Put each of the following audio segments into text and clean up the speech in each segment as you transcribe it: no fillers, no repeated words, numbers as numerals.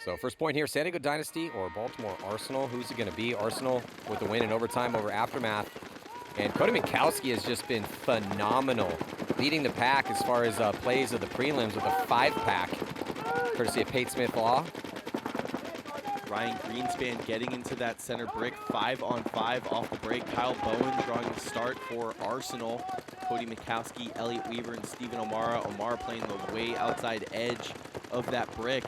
So first point here, San Diego Dynasty or Baltimore Arsenal. Who's it going to be? Arsenal with the win in overtime over Aftermath. And Cody Mikowski has just been phenomenal, leading the pack as far as plays of the prelims with a 5-pack, courtesy of Pate Smith Law. Ryan Greenspan getting into that center brick, 5-on-5 off the break. Kyle Bowen drawing the start for Arsenal. Cody Mikowski, Elliott Weaver, and Steven O'Mara. O'Mara playing the way outside edge of that brick.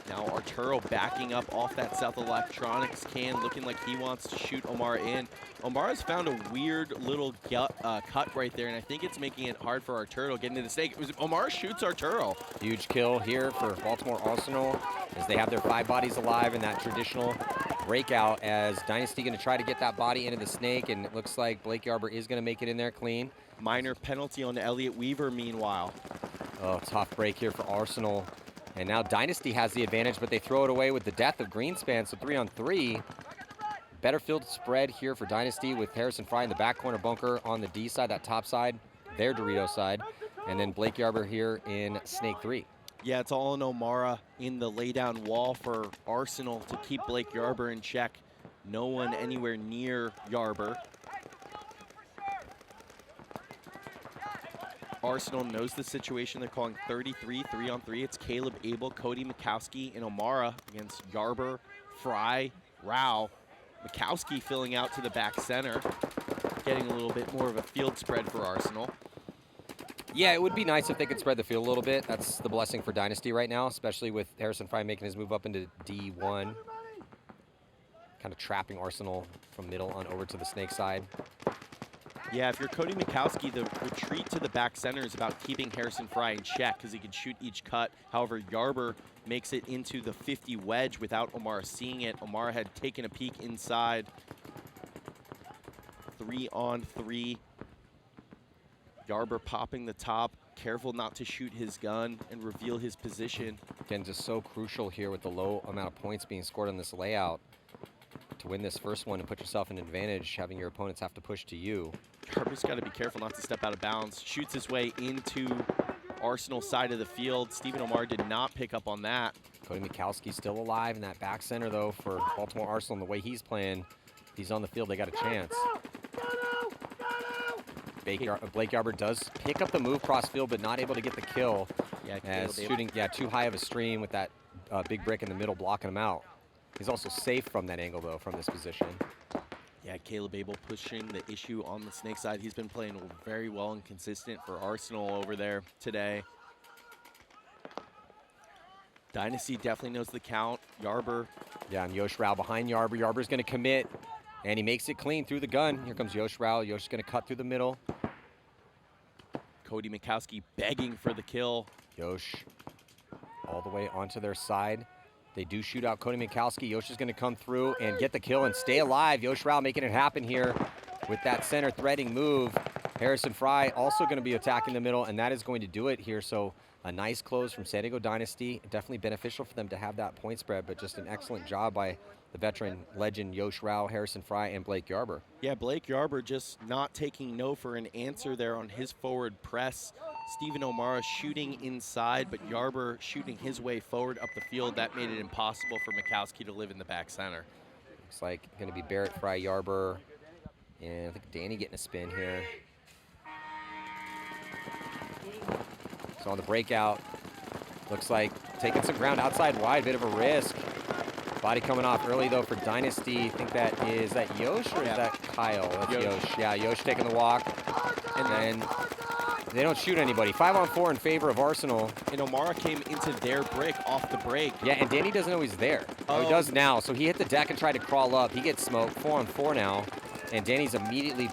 Now Arturo backing up off that South Electronics can, looking like he wants to shoot O'Mara in. O'Mara's found a weird little cut right there, and I think it's making it hard for Arturo getting to the stake. O'Mara shoots Arturo. Huge kill here for Baltimore Arsenal as they have their 5 bodies alive in that traditional breakout, as Dynasty going to try to get that body into the snake, and it looks like Blake Yarber is going to make it in there clean. Minor penalty on Elliott Weaver meanwhile. Oh, tough break here for Arsenal. And now Dynasty has the advantage, but they throw it away with the death of Greenspan, so 3-on-3. Better field spread here for Dynasty with Harrison Fry in the back corner bunker on the D side, that top side, their Dorito side. And then Blake Yarber here in Snake 3. Yeah, it's all in O'Mara in the laydown wall for Arsenal to keep Blake Yarber in check. No one anywhere near Yarber. Arsenal knows the situation. They're calling 33, 3-on-3. It's Caleb Abel, Cody Mikowski, and O'Mara against Yarber, Fry, Rao. Mikowski filling out to the back center, getting a little bit more of a field spread for Arsenal. Yeah, it would be nice if they could spread the field a little bit. That's the blessing for Dynasty right now, especially with Harrison Fry making his move up into D1. Kind of trapping Arsenal from middle on over to the snake side. Yeah, if you're Cody Mikowski, the retreat to the back center is about keeping Harrison Fry in check because he can shoot each cut. However, Yarber makes it into the 50 wedge without O'Mara seeing it. O'Mara had taken a peek inside. 3-on-3. Yarber popping the top, careful not to shoot his gun and reveal his position. Again, just so crucial here with the low amount of points being scored on this layout to win this first one and put yourself in advantage, having your opponents have to push to you. Yarber's got to be careful not to step out of bounds. Shoots his way into Arsenal side of the field. Steven O'Mara did not pick up on that. Cody Mikowski still alive in that back center, though, for Baltimore Arsenal. And the way he's playing, if he's on the field, they got a chance. Blake Yarber does pick up the move cross field, but not able to get the kill. Yeah, as shooting too high of a stream with that big brick in the middle blocking him out. He's also safe from that angle, though, from this position. Yeah, Caleb Abel pushing the issue on the snake side. He's been playing very well and consistent for Arsenal over there today. Dynasty definitely knows the count. Yarber. Yeah, and Yosh Rao behind Yarber. Yarber's going to commit, and he makes it clean through the gun. Here comes Yosh Rao. Yosh's going to cut through the middle. Cody Mikowski begging for the kill. Yosh all the way onto their side. They do shoot out Cody Mikowski. Yosh is going to come through and get the kill and stay alive. Yosh Rao making it happen here with that center threading move. Harrison Fry also going to be attacking the middle, and that is going to do it here. So a nice close from San Diego Dynasty. Definitely beneficial for them to have that point spread, but just an excellent job by the veteran legend Yosh Rao, Harrison Fry, and Blake Yarber. Yeah, Blake Yarber just not taking no for an answer there on his forward press. Steven O'Mara shooting inside, but Yarber shooting his way forward up the field. That made it impossible for Mikowski to live in the back center. Looks like going to be Barrett, Fry, Yarber, and I think Danny getting a spin here. So on the breakout, looks like taking some ground outside wide, bit of a risk. Body coming off early, though, for Dynasty. I think is that Yosh or is that Kyle? That's Yosh. Yeah, Yosh taking the walk. And then they don't shoot anybody. 5-on-4 in favor of Arsenal. And O'Mara came into their brick off the break. Yeah, and Danny doesn't know he's there. Oh, he does now. So he hit the deck and tried to crawl up. He gets smoked. 4-on-4 now. And Danny's immediately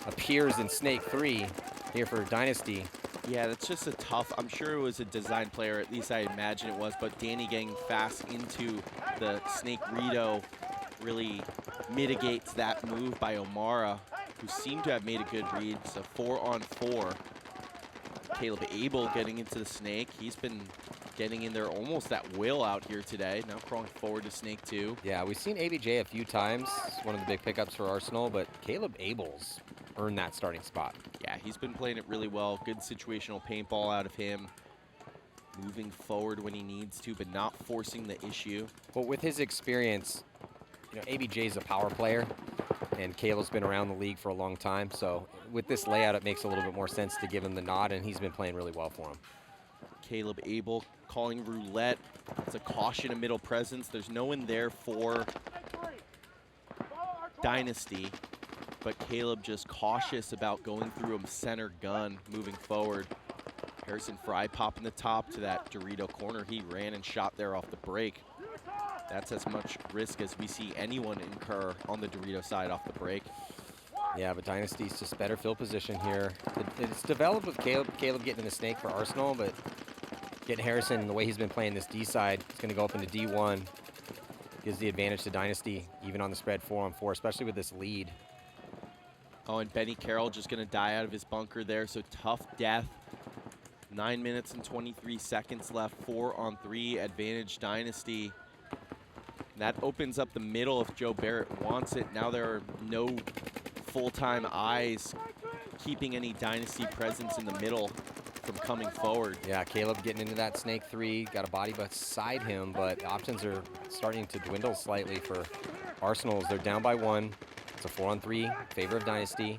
appears in Snake 3 here for Dynasty. Yeah, that's just a tough, I'm sure it was a design player, at least I imagine it was, but Danny getting fast into the Snake Rito really mitigates that move by O'Mara, who seemed to have made a good read. So 4-on-4. Caleb Abel getting into the Snake. He's been getting in there almost at will out here today. Now crawling forward to Snake 2. Yeah, we've seen ABJ a few times. It's one of the big pickups for Arsenal, but Caleb Abel's earned that starting spot. Yeah, he's been playing it really well. Good situational paintball out of him. moving forward when he needs to, but not forcing the issue. Well, with his experience, you know, ABJ is a power player, and Caleb's been around the league for a long time. So with this layout, it makes a little bit more sense to give him the nod, and he's been playing really well for him. Caleb Abel calling roulette. It's a caution, a middle presence. There's no one there for Dynasty, but Caleb just cautious about going through a center gun moving forward. Harrison Fry popping the top to that Dorito corner. He ran and shot there off the break. That's as much risk as we see anyone incur on the Dorito side off the break. Yeah, but Dynasty's just better field position here. It's developed with Caleb getting in the snake for Arsenal, but getting Harrison, the way he's been playing this D side, it's going to go up into D1. Gives the advantage to Dynasty, even on the spread 4-on-4, especially with this lead. Oh, and Benny Carroll just going to die out of his bunker there, so tough death. 9 minutes and 23 seconds left, 4-on-3, advantage Dynasty. That opens up the middle if Joe Barrett wants it. Now there are no full-time eyes keeping any Dynasty presence in the middle from coming forward. Yeah, Caleb getting into that snake 3, got a body beside him, but options are starting to dwindle slightly for Arsenal. They're down by 1. It's a 4-on-3, favor of Dynasty.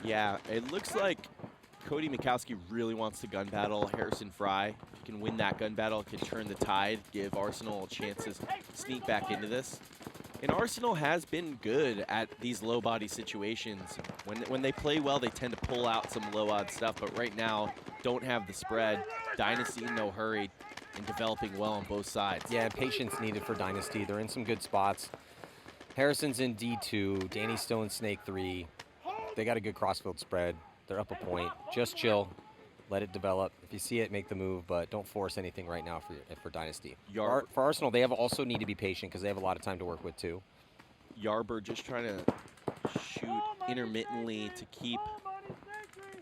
Yeah, it looks like Cody Mikowski really wants to gun battle Harrison Fry. If he can win that gun battle, it can turn the tide, give Arsenal a chance to sneak back into this. And Arsenal has been good at these low body situations. When they play well, they tend to pull out some low odd stuff, but right now, don't have the spread. Dynasty in no hurry and developing well on both sides. Yeah, patience needed for Dynasty. They're in some good spots. Harrison's in D2, Danny Stone snake 3. They got a good crossfield spread. They're up a point. Just chill. Let it develop. If you see it, make the move, but don't force anything right now for Dynasty. For Arsenal, they also need to be patient because they have a lot of time to work with, too. Yarber just trying to shoot intermittently to keep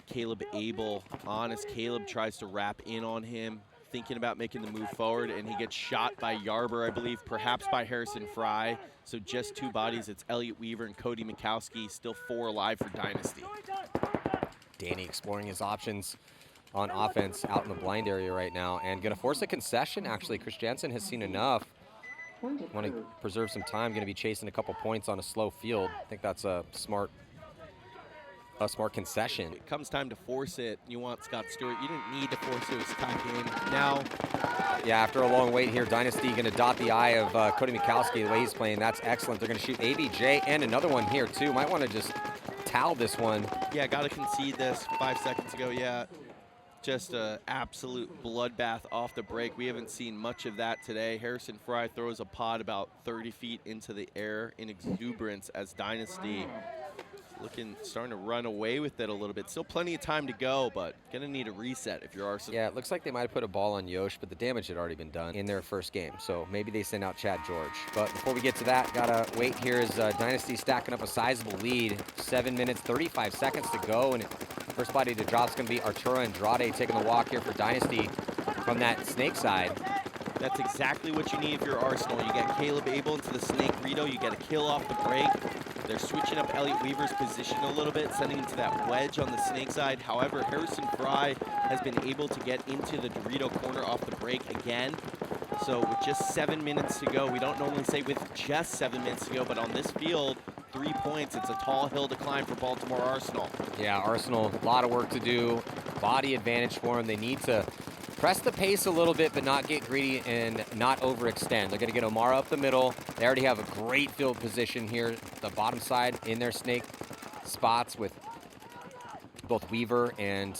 Caleb Abel on as Caleb tries to wrap in on him, thinking about making the move forward, and he gets shot by Yarber, I believe, perhaps by Harrison Fry. So just 2 bodies. It's Elliot Weaver and Cody Mikowski, still 4 alive for Dynasty. Danny exploring his options on offense out in the blind area right now, and going to force a concession, actually. Chris Jansen has seen enough. Want to preserve some time, going to be chasing a couple points on a slow field. I think that's a smart concession. It comes time to force it. You want Scott Stewart. You didn't need to force it. It was tie game. Now, yeah, after a long wait here, Dynasty going to dot the eye of Cody Mikowski the way he's playing. That's excellent. They're going to shoot ABJ and another one here, too. Might want to just towel this one. Yeah, got to concede this 5 seconds ago. Yeah. Just an absolute bloodbath off the break. We haven't seen much of that today. Harrison Fry throws a pod about 30 feet into the air in exuberance as Dynasty starting to run away with it a little bit. Still plenty of time to go, but gonna need a reset if you're Arsenal. Yeah, it looks like they might have put a ball on Yosh, but the damage had already been done in their first game. So maybe they send out Chad George. But before we get to that, gotta wait here as Dynasty stacking up a sizable lead. 7 minutes, 35 seconds to go, and first body to drop is gonna be Arturo Andrade taking the walk here for Dynasty from that snake side. That's exactly what you need if you're Arsenal. You get Caleb Abel into the snake Rito. You get a kill off the break. They're switching up Elliot Weaver's position a little bit, sending him to that wedge on the snake side. However, Harrison Fry has been able to get into the Dorito corner off the break again. So with just 7 minutes to go, we don't normally say with just 7 minutes to go, but on this field, 3 points, it's a tall hill to climb for Baltimore Arsenal. Yeah, Arsenal, a lot of work to do. Body advantage for them. They need to press the pace a little bit, but not get greedy and not overextend. They're going to get Omara up the middle. They already have a great field position here, the bottom side in their snake spots with both Weaver and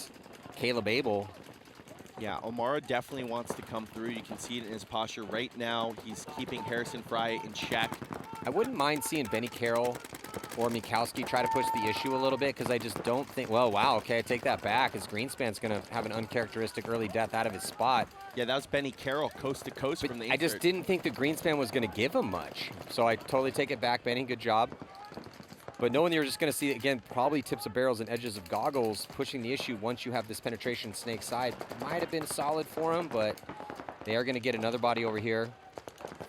Caleb Abel. Yeah, Omara definitely wants to come through. You can see it in his posture right now. He's keeping Harrison Fry in check. I wouldn't mind seeing Benny Carroll or Mikowski try to push the issue a little bit, because I just don't think, well, wow, okay, I take that back, as Greenspan's going to have an uncharacteristic early death out of his spot. Yeah, that was Benny Carroll, coast to coast But from the I just insert. didn't think the Greenspan was going to give him much. So I totally take it back, Benny, good job. But knowing you're just going to see, again, probably tips of barrels and edges of goggles pushing the issue once you have this penetration snake side, might have been solid for him, but they are going to get another body over here.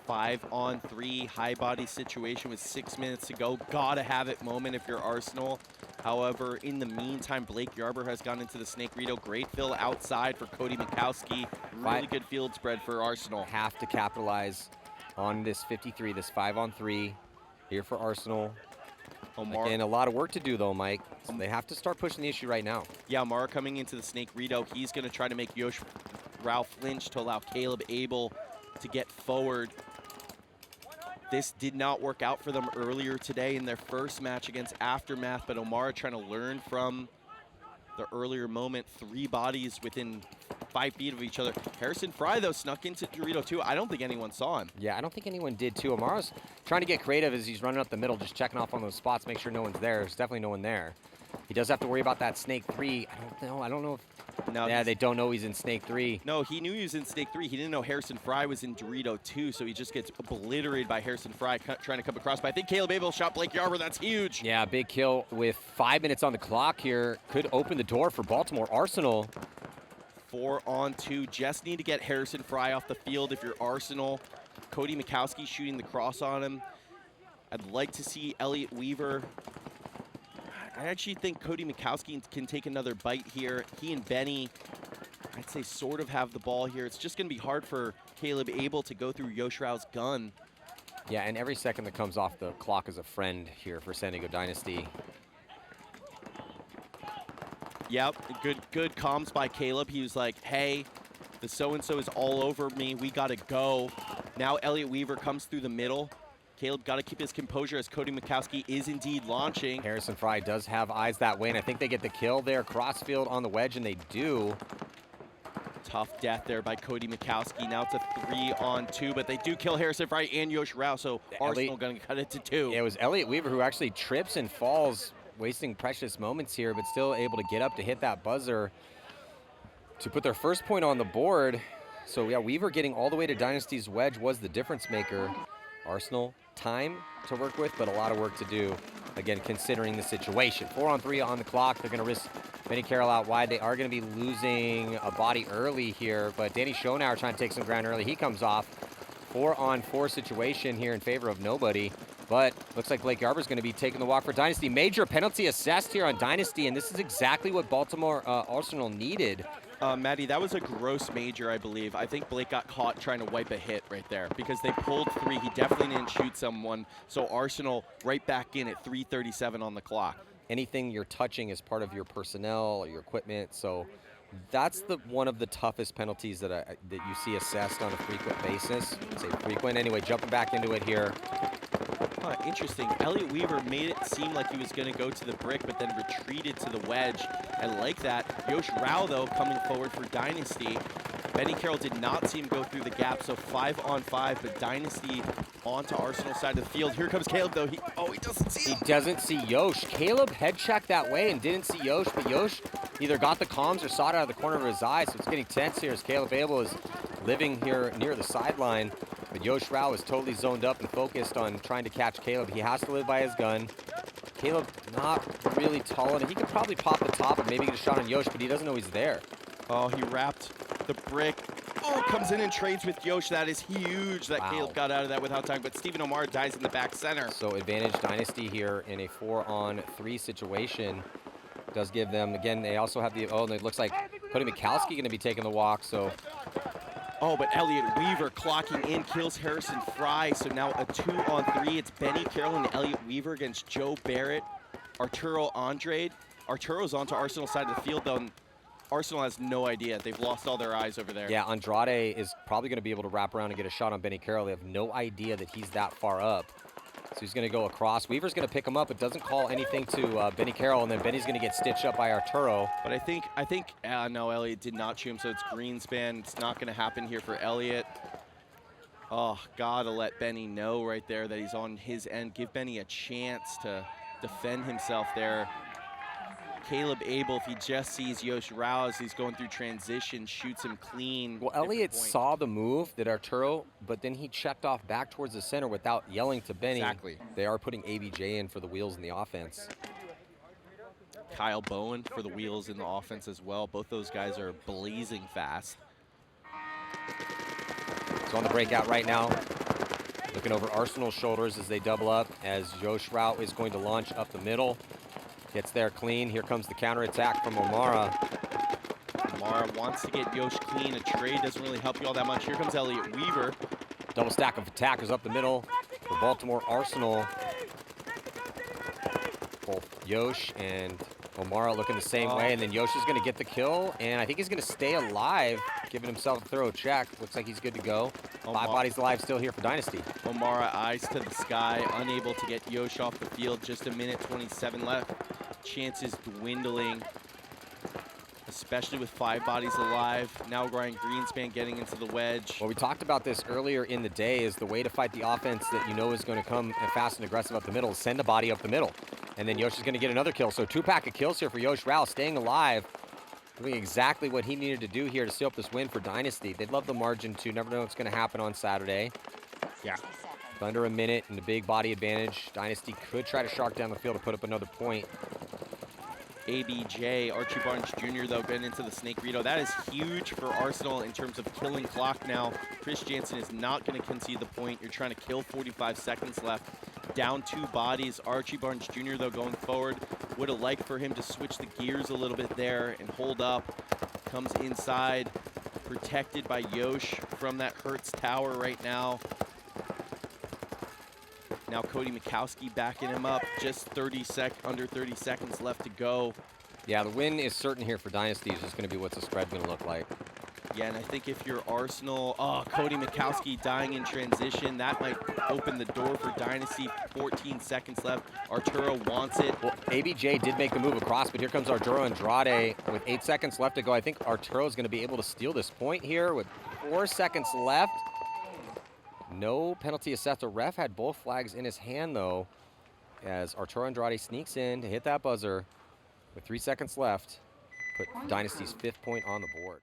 5-on-3 high body situation with 6 minutes to go. Gotta have it moment if you're Arsenal. However, in the meantime, Blake Yarber has gone into the snake Rito. Great fill outside for Cody Mikowski. Really good field spread for Arsenal. Have to capitalize on this 53, this 5-on-3 here for Arsenal. Again, a lot of work to do though, Mike. So they have to start pushing the issue right now. Yeah, Mara coming into the snake Rito. He's going to try to make Yosh Rao flinch to allow Caleb Abel to get forward. This did not work out for them earlier today in their first match against Aftermath, but Omara trying to learn from the earlier moment. 3 bodies within 5 feet of each other. Harrison Fry, though, snuck into Dorito, too. I don't think anyone saw him. Yeah, I don't think anyone did, too. Omara's trying to get creative as he's running up the middle, just checking off on those spots, make sure no one's there. There's definitely no one there. He does have to worry about that snake 3. I don't know if... No, yeah, they don't know he's in snake 3. No, he knew he was in snake 3. He didn't know Harrison Fry was in Dorito 2, so he just gets obliterated by Harrison Fry trying to come across. But I think Caleb Abel shot Blake Yarber. That's huge. Yeah, big kill with 5 minutes on the clock here. Could open the door for Baltimore. Arsenal. 4-on-2. Just need to get Harrison Fry off the field if you're Arsenal. Cody Mikowski shooting the cross on him. I'd like to see Elliot Weaver. I actually think Cody Mikowski can take another bite here. He and Benny, I'd say, sort of have the ball here. It's just going to be hard for Caleb Abel to go through Yosh Rao's gun. Yeah, and every second that comes off the clock is a friend here for San Diego Dynasty. Yep, good comms by Caleb. He was like, hey, the so-and-so is all over me. We got to go. Now Elliot Weaver comes through the middle. Caleb got to keep his composure as Cody Mikowski is indeed launching. Harrison Fry does have eyes that way, and I think they get the kill there. Crossfield on the wedge, and they do. Tough death there by Cody Mikowski. Now it's a 3-on-2, but they do kill Harrison Fry and Yosh Rao, so Arsenal going to cut it to 2. Yeah, it was Elliot Weaver who actually trips and falls, wasting precious moments here, but still able to get up to hit that buzzer to put their first point on the board. So yeah, Weaver getting all the way to Dynasty's wedge was the difference maker. Arsenal, time to work with, but a lot of work to do, again, considering the situation. 4-on-3 on the clock. They're going to risk Benny Carroll out wide. They are going to be losing a body early here, but Danny Schonauer trying to take some ground early. He comes off. 4-on-4 situation here in favor of nobody, but looks like Blake Yarber's going to be taking the walk for Dynasty. Major penalty assessed here on Dynasty, and this is exactly what Baltimore Arsenal needed. Maddie, that was a gross major, I believe. I think Blake got caught trying to wipe a hit right there because they pulled 3. He definitely didn't shoot someone. So Arsenal right back in at 3:37 on the clock. Anything you're touching is part of your personnel or your equipment. So that's one of the toughest penalties that you see assessed on a frequent basis. I'd say frequent. Anyway, jumping back into it here. Interesting. Elliot Weaver made it seem like he was going to go to the brick, but then retreated to the wedge. I like that. Yosh Rao, though, coming forward for Dynasty. Benny Carroll did not see him go through the gap, so 5-on-5, but Dynasty onto Arsenal's side of the field. Here comes Caleb, though. He doesn't see him. He doesn't see Yosh. Caleb head checked that way and didn't see Yosh, but Yosh either got the comms or saw it out of the corner of his eye, so it's getting tense here as Caleb Abel is living here near the sideline. But Yosh Rao is totally zoned up and focused on trying to catch Caleb. He has to live by his gun. Caleb not really tall enough. He could probably pop the top and maybe get a shot on Yosh, but he doesn't know he's there. Oh, he wrapped the brick. Oh, comes in and trades with Yosh. That is huge that Caleb got out of that without time. But Stephen Omar dies in the back center. So advantage Dynasty here in a 4-on-3 situation. Does give them, again, they also have the, and it looks like Cody Mikowski going to be taking the walk, so. Oh, but Elliot Weaver clocking in, kills Harrison Fry. So now a 2-on-3. It's Benny Carroll and Elliot Weaver against Joe Barrett, Arturo Andrade. Arturo's onto Arsenal's side of the field, though. And Arsenal has no idea. They've lost all their eyes over there. Yeah, Andrade is probably going to be able to wrap around and get a shot on Benny Carroll. They have no idea that he's that far up. So he's going to go across. Weaver's going to pick him up, but doesn't call anything to Benny Carroll, and then Benny's going to get stitched up by Arturo. But I think no, Elliot did not shoot him, so it's Greenspan. It's not going to happen here for Elliot. Oh, gotta let Benny know right there that he's on his end. Give Benny a chance to defend himself there. Caleb Abel, if he just sees Yosh Rao as he's going through transition, shoots him clean. Well, Elliot saw the move that Arturo, but then he checked off back towards the center without yelling to Benny. Exactly. They are putting ABJ in for the wheels in the offense. Kyle Bowen for the wheels in the offense as well. Both those guys are blazing fast. So on the breakout right now, looking over Arsenal's shoulders as they double up, as Yosh Rao is going to launch up the middle. Gets there clean. Here comes the counterattack from O'Mara. O'Mara wants to get Yosh clean. A trade doesn't really help you all that much. Here comes Elliott Weaver. Double stack of attackers up the middle for Baltimore Arsenal. Both Yosh and O'Mara looking the same way, and then Yosh is going to get the kill, and I think he's going to stay alive, giving himself a thorough check. Looks like he's good to go. 5 bodies alive still here for Dynasty. O'Mara eyes to the sky, unable to get Yosh off the field. Just a minute 27 left. Chances dwindling, especially with 5 bodies alive. Now Ryan Greenspan getting into the wedge. Well, we talked about this earlier in the day, is the way to fight the offense that you know is going to come fast and aggressive up the middle, send a body up the middle. And then Yosh is going to get another kill. So 2-pack of kills here for Yosh Rao, staying alive, doing exactly what he needed to do here to seal up this win for Dynasty. They'd love the margin too. Never know what's going to happen on Saturday. Yeah. With under a minute and a big body advantage, Dynasty could try to shark down the field to put up another point. ABJ, Archie Barnes Jr., though, getting into the Snake Rito. That is huge for Arsenal in terms of killing clock now. Chris Jansen is not going to concede the point. You're trying to kill 45 seconds left. Down 2 bodies. Archie Barnes Jr., though, going forward. Would have liked for him to switch the gears a little bit there and hold up. Comes inside, protected by Yosh from that Hertz tower right now. Now Cody Mikowski backing him up. Just under 30 seconds left to go. Yeah, the win is certain here for Dynasty. It's just going to be what's the spread going to look like. Yeah, and I think if you're Arsenal, Cody Mikowski dying in transition, that might open the door for Dynasty. 14 seconds left. Arturo wants it. Well, ABJ did make the move across, but here comes Arturo Andrade with 8 seconds left to go. I think Arturo is going to be able to steal this point here with 4 seconds left. No penalty assessed. The ref had both flags in his hand, though, as Arturo Andrade sneaks in to hit that buzzer with 3 seconds left. Put Dynasty's 5th point on the board.